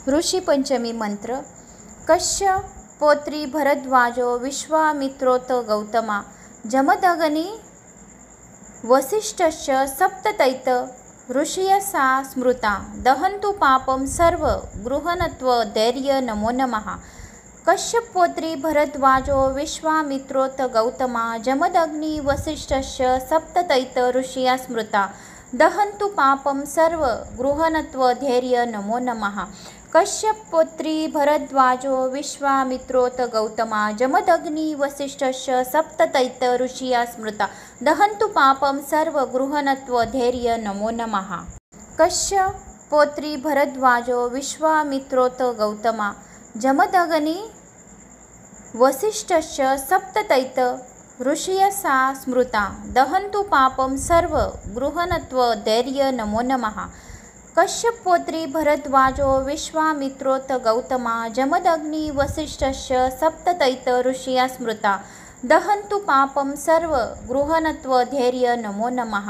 ऋषी पंचमी मंत्र। कश्य पौत्री भरद्वाजो विश्वामित्रोत गौतमा जमदग्नि वसिष्ठस्य सप्ततैत ऋषयसा स्मृता दहन्तु पापं सर्व गृहणत्व धैर्य नमो नमः। कश्यपौत्री भरद्वाजो विश्वामित्रोत गौतमा जमदग्नि वसिष्ठस्य सप्ततैत ऋषया स्मृता दहन्तु पापं सर्व गृहणत्व धैर्य नमो नमः। कश्यपौत्री भरद्वाजो विश्वामित्रोत गौतमा जमदग्नि वसिष्ठस्य सप्ततैत ऋषया स्मृता दहन्तु पापं सर्व गृहणत्व धैर्य नमो नमः। कश्यपौत्री भरद्वाजो विश्वामित्रोत गौतमा जमदग्नि वसिष्ठस्य सप्ततैत ऋषयसा स्मृता दहन्तु पापं सर्व गृहणत्व धैर्य नमो नमः। कश्यपौत्री भरद्वाजो विश्वामित्रोत गौतमा जमदग्नि वसिष्ठस्य सप्ततैत ऋषया स्मृता दहन्तु पापं सर्व गृहणत्व धैर्य नमो नमः।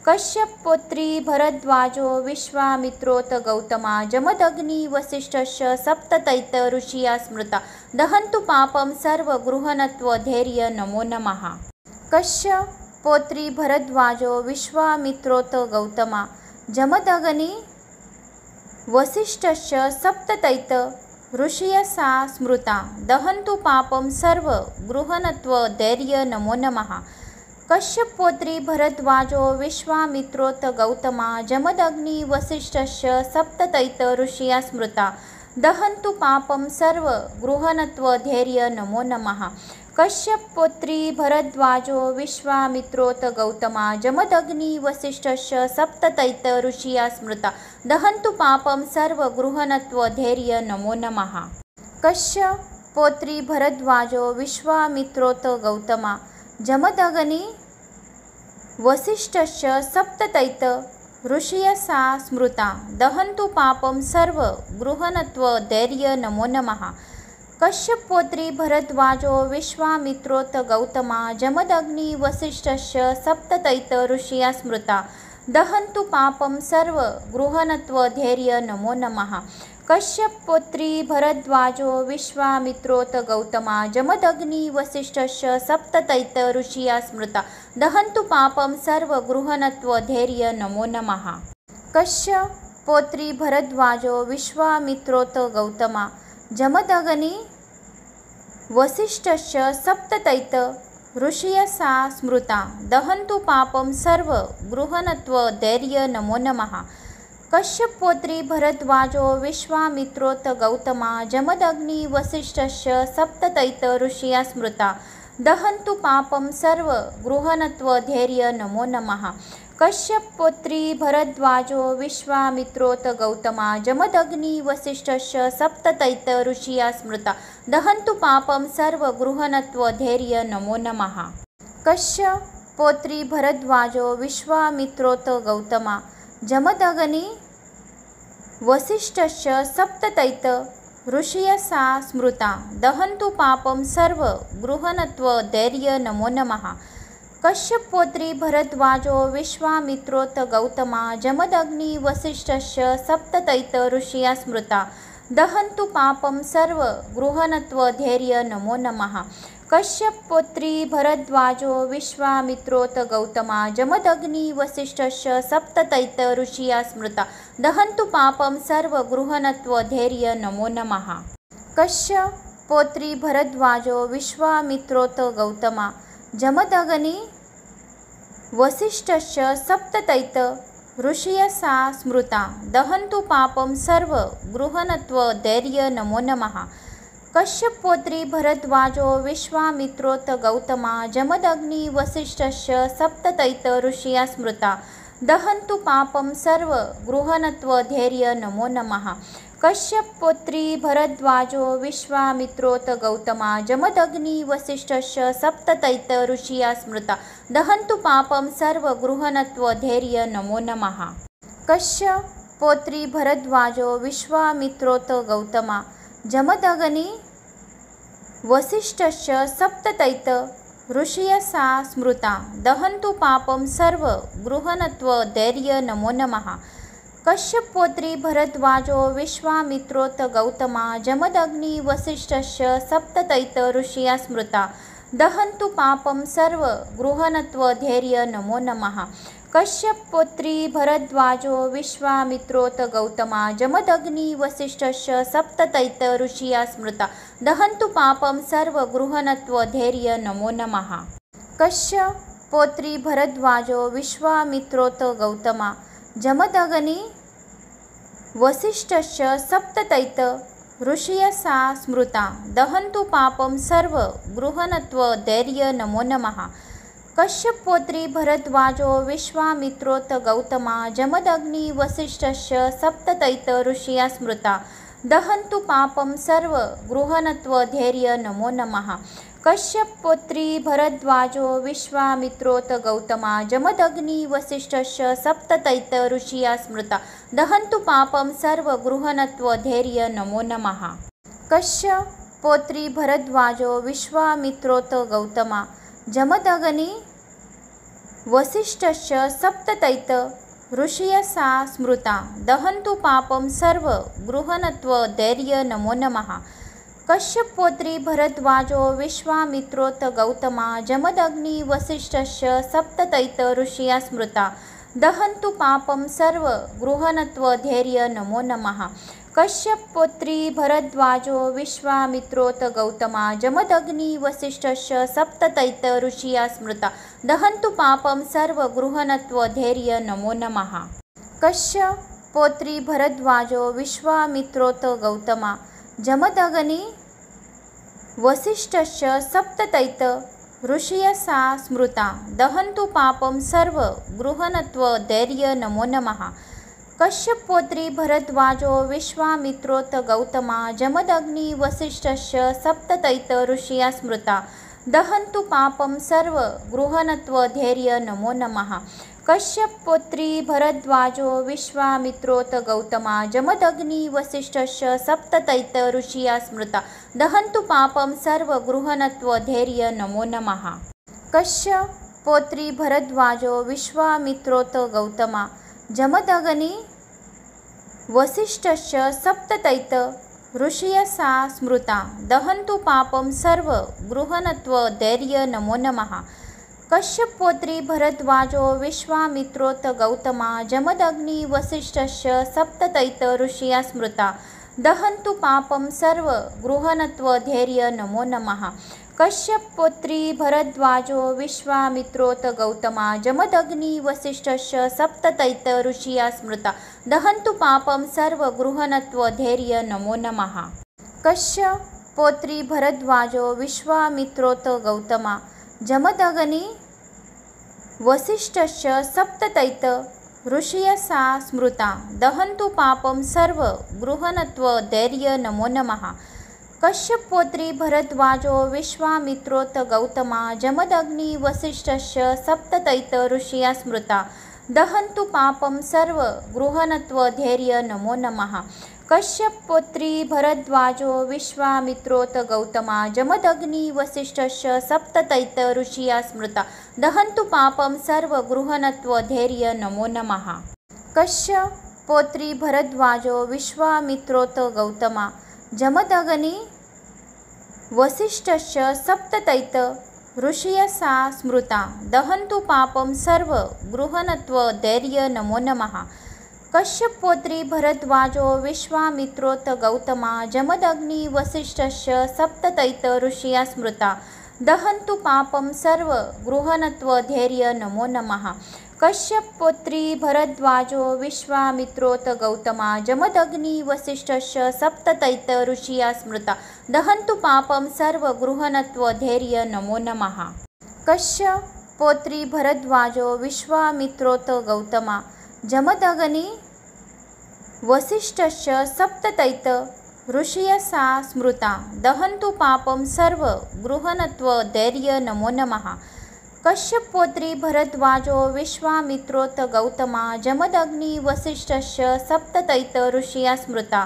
कश्यपौत्री भरद्वाजो विश्वामित्रोत गौतमा जमदग्नि वसिष्ठस्य सप्ततैत ऋषया स्मृता दहन्तु पापं सर्व गृहणत्व धैर्य नमो नमः। कश्यपौत्री भरद्वाजो विश्वामित्रोत गौतमा जमदग्नि वसिष्ठस्य सप्ततैत ऋषयसा स्मृता दहन्तु पापं सर्व गृहणत्व धैर्य नमो नमः। कश्यपौत्री भरद्वाजो विश्वामित्रोत गौतमा जमदग्नि वसिष्ठस्य सप्ततैत ऋषया स्मृता दहन्तु पापं सर्व गृहणत्व धैर्य नमो नमः। कश्यपौत्री भरद्वाजो विश्वामित्रोत गौतमा जमदग्नि वसिष्ठस्य सप्ततैत ऋषया स्मृता दहन्तु पापं सर्व गृहणत्व धैर्य नमो नमः। कश्यपौत्री भरद्वाजो विश्वामित्रोत गौतमा जमदग्नि वसिष्ठस्य सप्ततैत ऋषयसा स्मृता दहन्तु पापं सर्व गृहणत्व धैर्य नमो नमः। कश्यपौत्री भरद्वाजो विश्वामित्रोत गौतमा जमदग्नि वसिष्ठस्य सप्ततैत ऋषया स्मृता दहन्तु पापं सर्व गृहणत्व धैर्य नमो नमः। कश्यपौत्री भरद्वाजो विश्वामित्रोत गौतमा जमदग्नि वसिष्ठस्य सप्ततैत ऋषया स्मृता दहन्तु पापं सर्व गृहणत्व धैर्य नमो नमः। कश्यपौत्री भरद्वाजो विश्वामित्रोत गौतमा जमदग्नि वसिष्ठस्य सप्ततैत ऋषयसा स्मृता दहन्तु पापं सर्व गृहणत्व धैर्य नमो नमः। कश्यपौत्री भरद्वाजो विश्वामित्रोत गौतमा जमदग्नि वसिष्ठस्य सप्ततैत ऋषया स्मृता दहन्तु पापं सर्व गृहणत्व धैर्य नमो नमः। कश्यपौत्री भरद्वाजो विश्वामित्रोत गौतमा जमदग्नि वसिष्ठस्य सप्ततैत ऋषया स्मृता दहन्तु पापं सर्व गृहणत्व धैर्य नमो नमः। कश्यपौत्री भरद्वाजो विश्वामित्रोत गौतमा जमदग्नि वसिष्ठस्य सप्ततैत ऋषयसा स्मृता दहन्तु पापं सर्व गृहणत्व धैर्य नमो नमः। कश्यपौत्री भरद्वाजो विश्वामित्रोत गौतमा जमदग्नि वसिष्ठस्य सप्ततैत ऋषया स्मृता दहन्तु पापं सर्व गृहणत्व धैर्य नमो नमः। कश्यपौत्री भरद्वाजो विश्वामित्रोत गौतमा जमदग्नि वसिष्ठस्य सप्ततैत ऋषया स्मृता दहन्तु पापं सर्व गृहणत्व धैर्य नमो नमः। कश्यपौत्री भरद्वाजो विश्वामित्रोत गौतमा जमदग्नि वसिष्ठस्य सप्ततैत ऋषयसा स्मृता दहन्तु पापं सर्व गृहणत्व धैर्य नमो नमः। कश्यपौत्री भरद्वाजो विश्वामित्रोत गौतमा जमदग्नि वसिष्ठस्य सप्ततैत ऋषया स्मृता दहन्तु पापं सर्व गृहणत्व धैर्य नमो नमः। कश्यपौत्री भरद्वाजो विश्वामित्रोत गौतमा जमदग्नि वसिष्ठस्य सप्ततैत ऋषया स्मृता दहन्तु पापं सर्व गृहणत्व धैर्य नमो नमः। कश्यपौत्री भरद्वाजो विश्वामित्रोत गौतमा जमदग्नि वसिष्ठस्य सप्ततैत ऋषयसा स्मृता दहन्तु पापं सर्व गृहणत्व धैर्य नमो नमः। कश्यपपुत्री भरद्वाजो विश्वामित्रोत गौतमा जमदग्नि वसिष्ठस्य सप्ततैत ऋषिया स्मृता दहन्तु पापं सर्व गृहणत्वधैर्य नमो नमः। कश्यपपुत्री भरद्वाजो विश्वामित्रोत गौतमा जमदग्नि वसिष्ठस्य सप्ततैत ऋषिया स्मृता दहन्तु पापं सर्व गृहणत्वधैर्य नमो नमः। कश्यपपुत्री भरद्वाजो विश्वामित्रोत गौतमा जमदग्नि वसिष्ठस्य सप्ततैत ऋषियसा स्मृता दहन्तु पापं सर्व गृहणत्वधैर्य नमो नमः। कश्यपपुत्री भरद्वाजो विश्वामित्रोत गौतमा जमदग्नि वसिष्ठस्य सप्ततैत ऋषिया स्मृता दहन्तु पापं सर्व गृहणत्वधैर्य नमो नमः। कश्यपपुत्री भरद्वाजो विश्वामित्रोत गौतमा जमदग्नि वसिष्ठस्य सप्ततैत ऋषिया स्मृता दहन्तु पापं सर्व गृहणत्वधैर्य नमो नमः। कश्यपपुत्री भरद्वाजो विश्वामित्रोत गौतमा जमदग्नि वसिष्ठस्य सप्ततैत ऋषियसा स्मृता दहन्तु पापं सर्व गृहणत्वधैर्य नमो नमः। कश्यपपुत्री भरद्वाजो विश्वामित्रोत गौतमा जमदग्नि वसिष्ठस्य सप्ततैत ऋषिया स्मृता दहन्तु पापं सर्व गृहणत्वधैर्य नमो नमः। कश्यपपुत्री भरद्वाजो विश्वामित्रोत गौतमा जमदग्नि वसिष्ठस्य सप्ततैत ऋषिया स्मृता दहन्तु पापं सर्व गृहणत्वधैर्य नमो नमः। कश्यपपुत्री भरद्वाजो विश्वामित्रोत गौतमा जमदग्नि वसिष्ठस्य सप्ततैत ऋषियसा स्मृता दहन्तु पापं सर्व गृहणत्वधैर्य नमो नमः। कश्यपपुत्री भरद्वाजो विश्वामित्रोत गौतमा जमदग्नि वसिष्ठस्य सप्ततैत ऋषिया स्मृता दहन्तु पापं सर्व गृहणत्वधैर्य नमो नमः। कश्यपपुत्री भरद्वाजो विश्वामित्रोत गौतमा जमदग्नि वसिष्ठस्य सप्ततैत ऋषिया स्मृता दहन्तु पापं सर्व गृहणत्वधैर्य नमो नमः। कश्यपपुत्री भरद्वाजो विश्वामित्रोत गौतमा जमदग्नि वसिष्ठस्य सप्ततैत ऋषियसा स्मृता दहन्तु पापं सर्व गृहणत्वधैर्य नमो नमः। कश्यपपुत्री भरद्वाजो विश्वामित्रोत गौतमा जमदग्नि वसिष्ठस्य सप्ततैत ऋषिया स्मृता दहन्तु पापं सर्व गृहणत्वधैर्य नमो नमः। कश्यपपुत्री भरद्वाजो विश्वामित्रोत गौतमा जमदग्नि वसिष्ठस्य सप्ततैत ऋषिया स्मृता दहन्तु पापं सर्व गृहणत्वधैर्य नमो नमः। कश्यपपुत्री भरद्वाजो विश्वामित्रोत गौतमा जमदग्नि वसिष्ठस्य सप्ततैत ऋषियसा स्मृता दहन्तु पापं सर्व गृहणत्वधैर्य नमो नमः। कश्यपपुत्री भरद्वाजो विश्वामित्रोत गौतमा जमदग्नि वसिष्ठस्य सप्ततैत ऋषिया स्मृता दहन्तु पापं सर्व गृहणत्वधैर्य नमो नमः। कश्यपपुत्री भरद्वाजो विश्वामित्रोत गौतमा जमदग्नि वसिष्ठस्य सप्ततैत ऋषिया स्मृता दहन्तु पापं सर्व गृहणत्वधैर्य नमो नमः। कश्यपपुत्री भरद्वाजो विश्वामित्रोत गौतमा जमदग्नि वसिष्ठस्य सप्ततैत ऋषियसा स्मृता दहन्तु पापं सर्व गृहणत्वधैर्य नमो नमः। कश्यपपुत्री भरद्वाजो विश्वामित्रोत गौतमा जमदग्नि वसिष्ठस्य सप्ततैत ऋषिया स्मृता दहन्तु पापं सर्व गृहणत्वधैर्य नमो नमः। कश्यपपुत्री भरद्वाजो विश्वामित्रोत गौतमा जमदग्नि वसिष्ठस्य सप्ततैत ऋषिया स्मृता दहन्तु पापं सर्व गृहणत्वधैर्य नमो नमः। कश्यपपुत्री भरद्वाजो विश्वामित्रोत गौतमा जमदग्नि वसिष्ठस्य सप्ततैत ऋषियसा स्मृता दहन्तु पापं सर्व गृहणत्वधैर्य नमो नमः। कश्यपपुत्री भरद्वाजो विश्वामित्रोत गौतमा जमदग्नि वसिष्ठस्य सप्ततैत ऋषिया स्मृता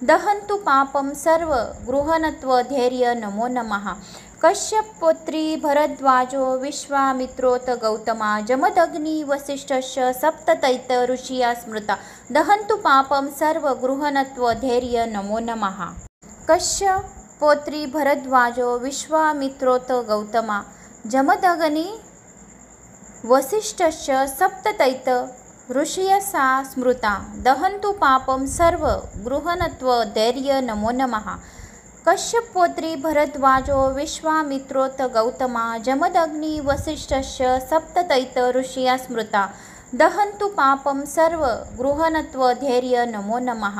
दहन्तु पापं सर्व गृहणत्वधैर्य नमो नमः। कश्यपपुत्री भरद्वाजो विश्वामित्रोत गौतमा जमदग्नि वसिष्ठश्च सप्ततैत ऋषिया स्मृता दहन्तु पापं सर्व गृहणत्व धैर्य नमो नमः। कश्यपपुत्री भरद्वाजो विश्वामित्रोत गौतमा जमदग्नि वसिष्ठश्च सप्ततैत ऋषियसा स्मृता दहन्तु पापं सर्व गृहणत्व धैर्य नमो नमः। कश्यपपुत्री भरद्वाजो विश्वामित्रोत गौतमा जमदग्नि वसिष्ठश्च सप्ततैत ऋषिया स्मृता दहन्तु पापं सर्व गृहणत्व धैर्य नमो नमः।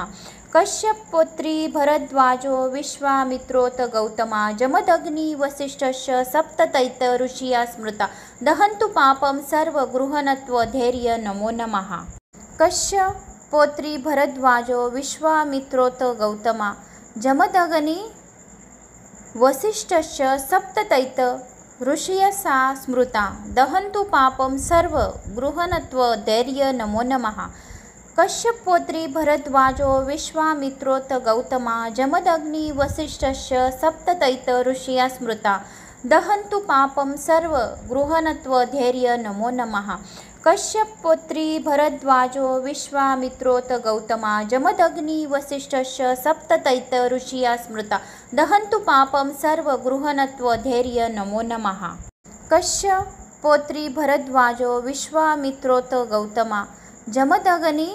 कश्यपपुत्री भरद्वाजो विश्वामित्रोत गौतमा जमदग्नि वसिष्ठश्च सप्ततैत ऋषिया स्मृता दहन्तु पापं सर्व गृहणत्व धैर्य नमो नमः। कश्यपपुत्री भरद्वाजो विश्वामित्रोत गौतमा जमदग्नि वसिष्ठश्च सप्ततैत ऋषियसा स्मृता दहन्तु पापं सर्व गृहणत्व धैर्य नमो नमः। कश्यपपुत्री भरद्वाजो विश्वामित्रोत गौतमा जमदग्नि वसिष्ठश्च सप्ततैत ऋषिया स्मृता दहन्तु पापं सर्व गृहणत्व धैर्य नमो नमः। कश्यपपुत्री भरद्वाजो विश्वामित्रोत गौतमा जमदग्नि वसिष्ठश्च सप्ततैत ऋषिया स्मृता दहन्तु पापं सर्व गृहणत्व धैर्य नमो नमः। कश्यपपुत्री भरद्वाजो विश्वामित्रोत गौतमा जमदग्नि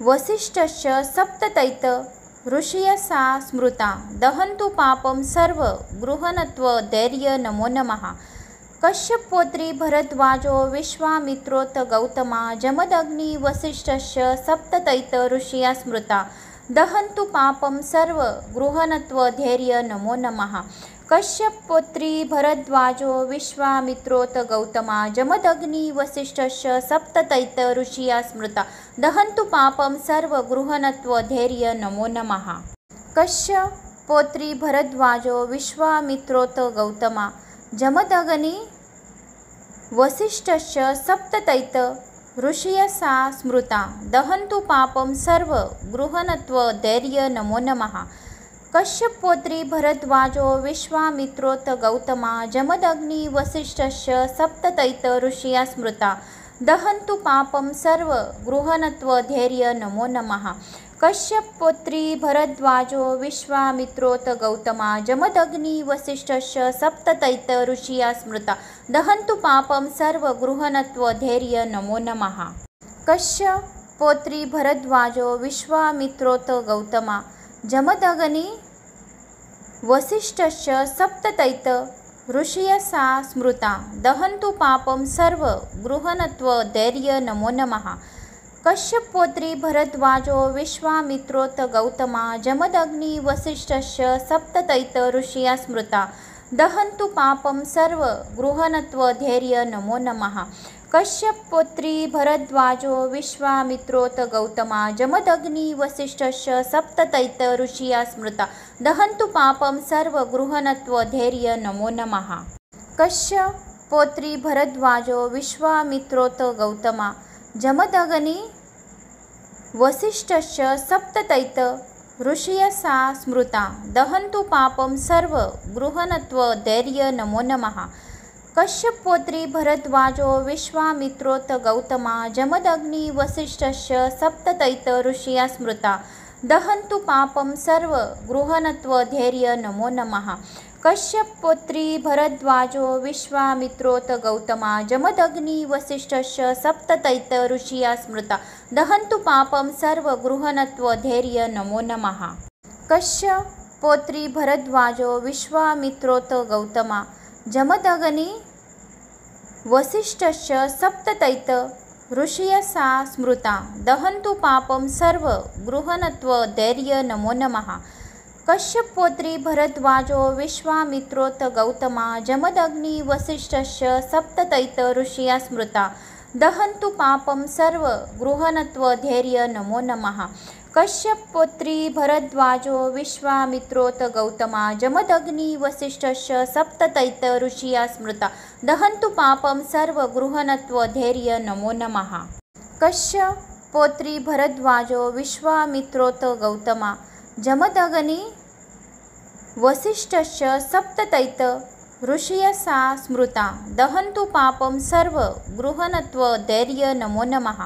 वसिष्ठश्च सप्ततैत ऋषियसा स्मृता दहन्तु पापं सर्व गृहणत्व धैर्य नमो नमः। कश्यपपुत्री भरद्वाजो विश्वामित्रोत गौतमा जमदग्नि वसिष्ठश्च सप्ततैत ऋषिया स्मृता दहन्तु पापं सर्व गृहणत्व धैर्य नमो नमः। कश्यपपुत्री भरद्वाजो विश्वामित्रोत गौतमा जमदग्नि वसिष्ठश्च सप्ततैत ऋषिया स्मृता दहन्तु पापं सर्व गृहणत्व धैर्य नमो नमः। कश्यपपुत्री भरद्वाजो विश्वामित्रोत गौतमा जमदग्नि वसिष्ठश्च सप्ततैत ऋषियसा स्मृता दहन्तु पापं सर्व गृहणत्व धैर्य नमो नमः। कश्यपपुत्री भरद्वाजो विश्वामित्रोत गौतमा जमदग्नि वसिष्ठश्च सप्ततैत ऋषिया स्मृता दहन्तु पापं सर्व गृहणत्व धैर्य नमो नमः। कश्यपपुत्री भरद्वाजो विश्वामित्रोत गौतमा जमदग्नि वसिष्ठश्च सप्ततैत ऋषिया स्मृता दहन्तु पापं सर्व गृहणत्व धैर्य नमो नमः। कश्यपपुत्री भरद्वाजो विश्वामित्रोत गौतमा जमदग्नि वसिष्ठश्च सप्ततैत ऋषियसा स्मृता दहन्तु पापं सर्व गृहणत्व धैर्य नमो नमः। कश्यपपुत्री भरद्वाजो विश्वामित्रोत गौतमा जमदग्नि वसिष्ठश्च सप्ततैत ऋषिया स्मृता दहन्तु पापं सर्व गृहणत्व धैर्य नमो नमः। कश्यपपुत्री भरद्वाजो विश्वामित्रोत गौतमा जमदग्नि वसिष्ठश्च सप्ततैत ऋषिया स्मृता दहन्तु पापं सर्व गृहणत्व धैर्य नमो नमः। कश्यपपुत्री भरद्वाजो विश्वामित्रोत गौतमा जमदग्नि वसिष्ठश्च सप्ततैत ऋषियसा स्मृता दहन्तु पापं सर्व गृहणत्व धैर्य नमो नमः। कश्यपपुत्री भरद्वाजो विश्वामित्रोत गौतमा जमदग्नि वसिष्ठश्च सप्ततैत ऋषिया स्मृता दहन्तु पापं सर्व गृहणत्व धैर्य नमो नमः। कश्यपपुत्री भरद्वाजो विश्वामित्रोत गौतमा जमदग्नि वसिष्ठश्च सप्ततैत ऋषिया स्मृता दहन्तु पापं सर्व गृहणत्व धैर्य नमो नमः। कश्यपपुत्री भरद्वाजो विश्वामित्रोत गौतमा जमदग्नि वसिष्ठश्च सप्ततैत ऋषियसा स्मृता दहन्तु पापं सर्व गृहणत्व धैर्य नमो नमः। कश्यपपुत्री भरद्वाजो विश्वामित्रोत गौतमा जमदग्नि वसिष्ठश्च सप्ततैत ऋषिया स्मृता दहन्तु पापं सर्व गृहणत्व धैर्य नमो नमः। कश्यपपुत्री भरद्वाजो विश्वामित्रोत गौतमा जमदग्नि वसिष्ठश्च सप्ततैत ऋषिया स्मृता दहन्तु पापं सर्व गृहणत्व धैर्य नमो नमः। कश्यपपुत्री भरद्वाजो विश्वामित्रोत गौतमा जमदग्नि वसिष्ठस्य सप्ततैत ऋषयसा स्मृता दहन्तु पापं सर्व गृहणत्व धैर्य नमो नमः।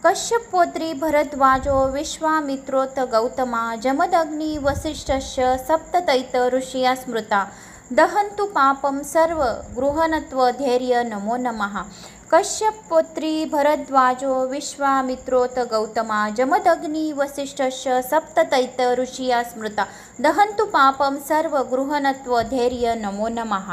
कश्यपपुत्री भरद्वाजो विश्वामित्रोत गौतमा जमदग्नि वसिष्ठस्य सप्ततैत ऋषया स्मृता दहन्तु पापं सर्व गृहणत्व धैर्य नमो नमः। कश्यपपुत्री भरद्वाजो विश्वामित्रोत गौतमा जमदग्नि वसिष्ठस्य सप्ततैत ऋषया स्मृता दहन्तु पापं सर्व गृहणत्व धैर्य नमो नमः।